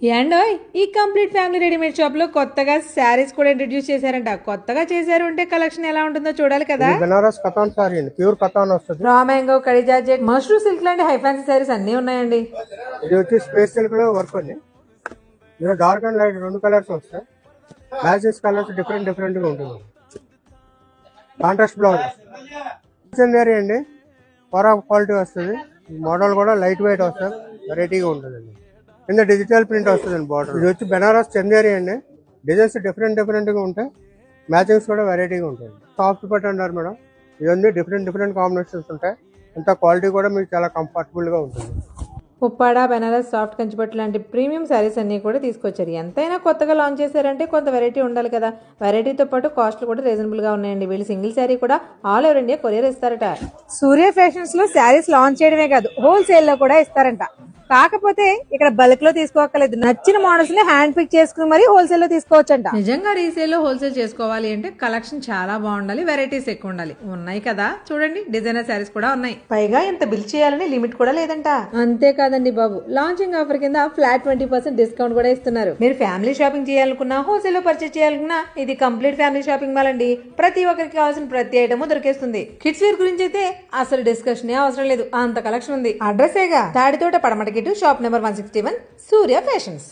ఏండోయ్ ఈ complete family readymade shop లో కొత్తగా శారీస్ కూడా ఇంట్రడ్యూస్ చేశారంట. కొత్తగా చేశారు అంటే కలెక్షన్ ఎలా ఉంటుందో చూడాలి కదా. బనారస్ కథాన్ సారీ అండి, ప్యూర్ కథాన్ వస్తుంది. రా మ్యాంగో, కడి జార్జెట్, మష్రూ సిల్క్ లాంటి హై ఫ్యాన్సీ శారీస్ అన్ని ఉన్నాయండి. ఇది వచ్చి స్పేస్ సిల్క్ లో వర్క్ అండి. ఇందులో డార్క్ అండ్ లైట్ రెండు కలర్స్ వస్తాయి. మ్యాచెస్ కలర్స్ డిఫరెంట్ డిఫరెంట్ గా ఉంటుంది. కాంట్రాస్ట్ బ్లౌజ్ వేరీ అండి, ఫర్ క్వాలిటీ వస్తుంది. మోడల్ కూడా లైట్ వెయిట్ వస్తుంది, వెరైటీగా ఉంటుందండి. కింద డిజిటల్ ప్రింట్ వస్తుందండి బార్డర్. ఇది వచ్చి బెనారస్ చందేరి అండి. డిజైన్స్ డిఫరెంట్ డిఫరెంట్ గా ఉంటాయి, మ్యాచింగ్స్ కూడా వెరైటీగా ఉంటాయి. సాఫ్ట్ పట్టు అంటారు మేడం, ఇవన్నీ డిఫరెంట్ డిఫరెంట్ కాంబినేషన్స్ ఉంటాయి. ఇంత క్వాలిటీ కూడా మీకు చాలా కంఫర్టబుల్ గా ఉంటుంది. ఉప్పాడ, బెనారస్, సాఫ్ట్ కంచిపట్టు లాంటి ప్రీమియం శారీస్ అన్ని కూడా తీసుకొచ్చారు. ఎంతైనా కొత్తగా లాంచ్ చేశారంటే కొంత వెరైటీ ఉండాలి కదా. వెరైటీతో పాటు కాస్ట్లు కూడా రీజనబుల్ గా ఉన్నాయండి. వీళ్ళు సింగిల్ శారీ కూడా ఆల్ ఓవర్ ఇండియా కొరియర్ ఇస్తారట. సూర్య ఫ్యాషన్స్ లో శారీస్ లాంచ్ చేయడమే కాదు, హోల్సేల్ లో కూడా ఇస్తారంట. కాకపోతే ఇక్కడ బల్క్ లో తీసుకోవక్కర్లేదు, నచ్చిన మోడల్స్ ని హ్యాండ్ పిక్ చేసుకుని మరి హోల్సేల్ లో తీసుకోవచ్చంట. నిజంగా రీసేల్ లో హోల్సేల్ చేసుకోవాలి అంటే కలెక్షన్ చాలా బాగుండాలి, వెరైటీస్ ఎక్కువ ఉండాలి. ఉన్నాయి కదా చూడండి, డిజైనర్ శారీస్ కూడా ఉన్నాయి. పైగా ఇంత బిల్ చేయాలని లిమిట్ కూడా లేదంట. అంతేకాదండి బాబు, లాంచింగ్ ఆఫర్ కింద ఫ్లాట్ 20% డిస్కౌంట్ కూడా ఇస్తున్నారు. మీరు ఫ్యామిలీ షాపింగ్ చేయాలనుకున్నా, హోల్సేల్ లో పర్చేస్ చేయాలనుకున్నా ఇది కంప్లీట్ ఫ్యామిలీ షాపింగ్ మాల్ అండి. ప్రతి ఒక్కరికి కావాల్సిన ప్రతి ఐటమ్ దొరికేస్తుంది. కిడ్స్ వేర్ గురించి అయితే అసలు డిస్కషన్ అవసరం లేదు, అంత కలెక్షన్ ఉంది. అడ్రస్ ఏగా తాడితోట పడమటికి షాప్ నెంబర్ 161 సూర్య ఫ్యాషన్స్.